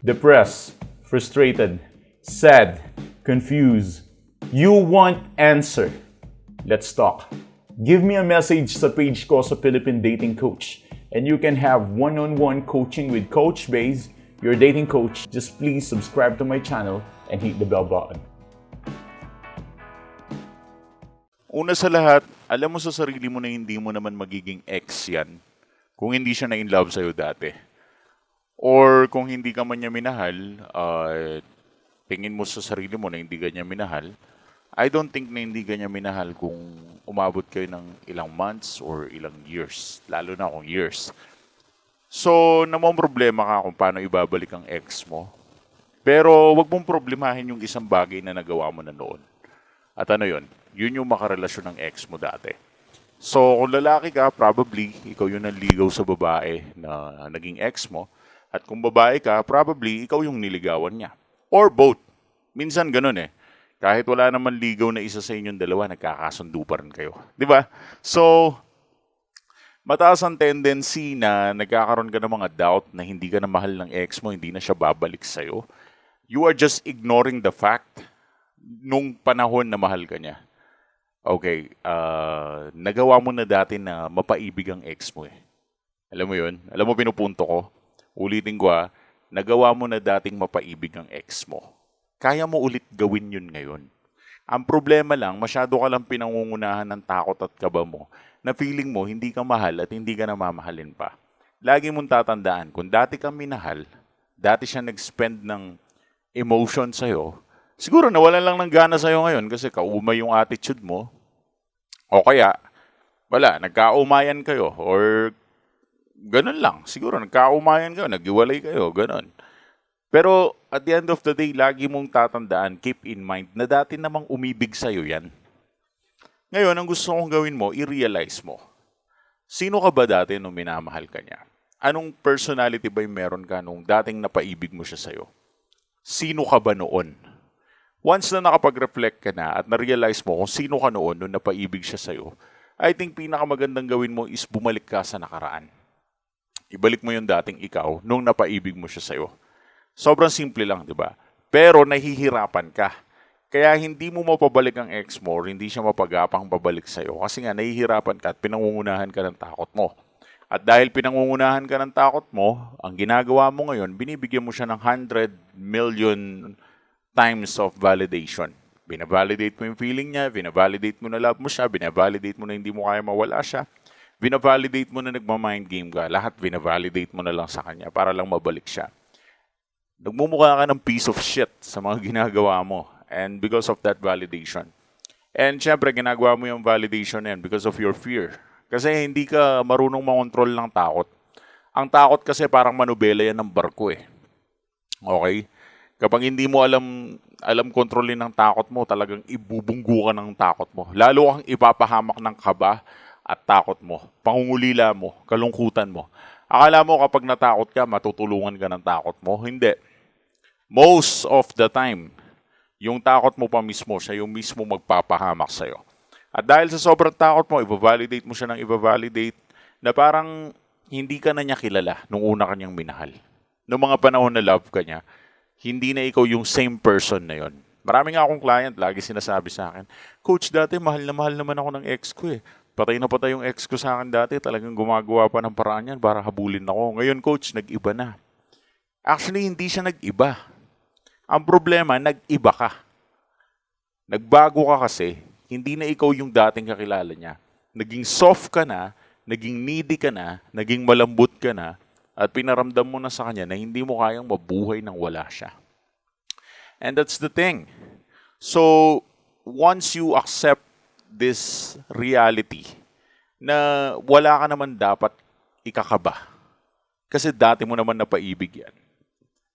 Depressed, frustrated, sad, confused. You want answer. Let's talk. Give me a message sa page ko sa Philippine Dating Coach and you can have one-on-one coaching with Coach Baze, your dating coach. Just please subscribe to my channel and hit the bell button. Una sa lahat, alam mo sa sarili mo na hindi mo naman magiging ex yan kung hindi siya na in love sa'yo dati. Or kung hindi ka man niya minahal, tingin mo sa sarili mo na hindi ka niya minahal, I don't think na hindi ka niya minahal kung umabot kayo ng ilang months or ilang years, lalo na kung years. So, namomroblema ka kung paano ibabalik ang ex mo. Pero wag mong problemahin yung isang bagay na nagawa mo na noon. At ano yun? Yun yung makarelasyon ng ex mo dati. So, kung lalaki ka, probably ikaw yung nanligaw sa babae na naging ex mo. At kung babae ka, probably ikaw yung niligawan niya. Or both. Minsan ganun eh. Kahit wala naman ligaw na isa sa inyong dalawa, nagkakasundo pa rin kayo. Di ba? So, mataas ang tendency na nagkakaroon ka ng mga doubt na hindi ka na mahal ng ex mo, hindi na siya babalik sa'yo. You are just ignoring the fact nung panahon na mahal ka niya. Okay, nagawa mo na dati na mapaibig ang ex mo eh. Alam mo yun? Alam mo pinupunto ko? Ulitin ko nagawa mo na dating mapaibig ang ex mo. Kaya mo ulit gawin yun ngayon. Ang problema lang, masyado ka lang pinangungunahan ng takot at kaba mo na feeling mo hindi ka mahal at hindi ka na mamahalin pa. Lagi mong tatandaan, kung dati ka minahal, dati siya nag-spend ng emotion sa'yo, siguro nawalan lang ng gana sa'yo ngayon kasi kaumay yung attitude mo. O kaya, wala, nagkaumayan kayo or ganun lang. Siguro nagkaumayan kayo, naghiwalay kayo, ganun. Pero at the end of the day, lagi mong tatandaan, keep in mind na dati namang umibig sa'yo yan. Ngayon, ang gusto kong gawin mo, i-realize mo. Sino ka ba dati nung minamahal ka niya? Anong personality ba yung meron ka nung dating napaibig mo siya sa'yo? Sino ka ba noon? Once na nakapag-reflect ka na at na-realize mo kung sino ka noon nung napaibig siya sa'yo, I think pinakamagandang gawin mo is bumalik ka sa nakaraan. Ibalik mo yung dating ikaw nung napaibig mo siya sa'yo. Sobrang simple lang, di ba? Pero nahihirapan ka. Kaya hindi mo mapabalik ang ex mo or hindi siya mapagapang pabalik sa'yo kasi nga nahihirapan ka at pinangungunahan ka ng takot mo. At dahil pinangungunahan ka ng takot mo, ang ginagawa mo ngayon, binibigyan mo siya ng 100 million times of validation. Binavalidate mo yung feeling niya, binavalidate mo na love mo siya, binavalidate mo na hindi mo kaya mawala siya, binavalidate mo na nagmamind game ka, lahat binavalidate mo na lang sa kanya para lang mabalik siya. Nagmumukha ka ng piece of shit sa mga ginagawa mo and because of that validation. And syempre, ginagawa mo yung validation na yan because of your fear. Kasi hindi ka marunong makontrol ng takot. Ang takot kasi parang manubela yan ng barko eh. Okay? Kapag hindi mo alam kontrolin ng takot mo, talagang ibubunggu ka ng takot mo. Lalo kang ipapahamak ng kaba at takot mo, pangungulila mo, kalungkutan mo. Akala mo kapag natakot ka, matutulungan ka ng takot mo. Hindi. Most of the time, yung takot mo pa mismo, siya yung mismo magpapahamak sa'yo. At dahil sa sobrang takot mo, ibavalidate mo siya ng ibavalidate na parang hindi ka na niya kilala nung una kanyang minahal. Noong mga panahon na love ka niya, hindi na ikaw yung same person na yon. Marami nga akong client, lagi sinasabi sa akin, Coach, dati mahal naman ako ng ex ko eh. Patay na patay yung ex ko sa akin dati, talagang gumagawa pa ng paraan yan para habulin ako. Ngayon, Coach, nag-iba na. Actually, hindi siya nag-iba. Ang problema, nag-iba ka. Nagbago ka kasi, hindi na ikaw yung dating kakilala niya. Naging soft ka na, naging needy ka na, naging malambot ka na, at pinaramdam mo na sa kanya na hindi mo kayang mabuhay nang wala siya. And that's the thing. So, once you accept this reality na wala ka naman dapat ikakaba. Kasi dati mo naman napaibig yan.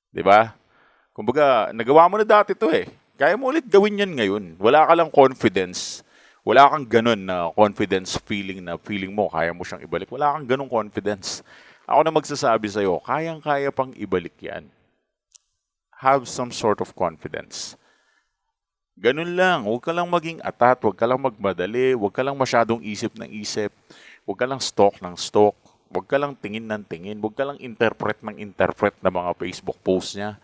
Diba? Kumbaga, nagawa mo na dati to eh. Kaya mo ulit gawin yan ngayon. Wala ka lang confidence. Wala kang ganun na confidence feeling na feeling mo kaya mo siyang ibalik. Wala kang ganung confidence. Ako na magsasabi sa'yo, kayang-kaya pang ibalik yan. Have some sort of confidence. Ganun lang. Huwag ka lang maging atat. Huwag ka lang magmadali. Huwag ka lang masyadong isip ng isip. Huwag ka lang stalk ng stalk. Huwag ka lang tingin ng tingin. Huwag ka lang interpret ng mga Facebook post niya.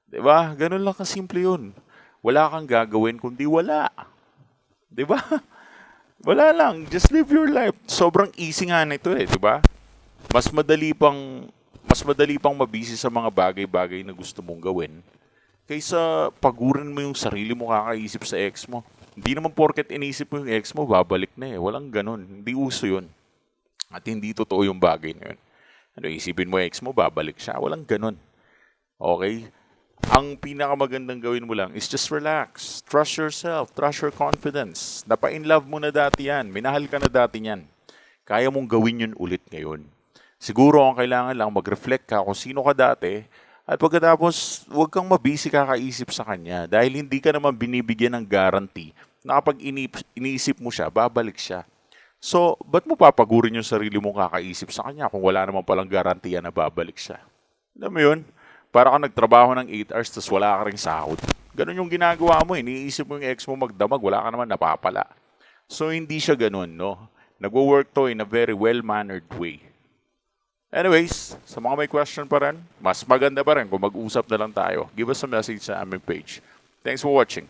'Di ba? Ganun lang kasimple yun. Wala kang gagawin kundi wala. 'Di ba? Wala lang. Just live your life. Sobrang easy nga nito eh, 'di ba? Mas madali pang mabisi sa mga bagay-bagay na gusto mong gawin kaysa pagurin mo yung sarili mo kakaisip sa ex mo. Hindi naman porket inisip mo yung ex mo, babalik na eh. Walang ganun. Hindi uso yun. At hindi totoo yung bagay na yun. Ano, isipin mo ex mo, babalik siya. Walang ganun. Okay? Ang pinakamagandang gawin mo lang is just relax. Trust yourself. Trust your confidence. Napa-in love mo na dati yan. Minahal ka na dati yan. Kaya mong gawin yun ulit ngayon. Siguro ang kailangan lang mag-reflect ka kung sino ka dati at pagkatapos huwag kang mabisi kakaisip sa kanya dahil hindi ka naman binibigyan ng guarantee na kapag iniisip mo siya, babalik siya. So, ba't mo papagurin yung sarili mong kakaisip sa kanya kung wala naman palang garantiya na babalik siya? Alam mo yun? Para ka nagtrabaho ng 8 hours tapos wala ka ring sahod. Ganun yung ginagawa mo. Iniisip mo yung ex mo magdamag, wala ka naman napapala. So, hindi siya ganun, no? Nagwo-work to in a very well-mannered way. Anyways, sa mga may question pa rin, mas maganda pa rin kung mag-usap na lang tayo. Give us a message sa aming page. Thanks for watching.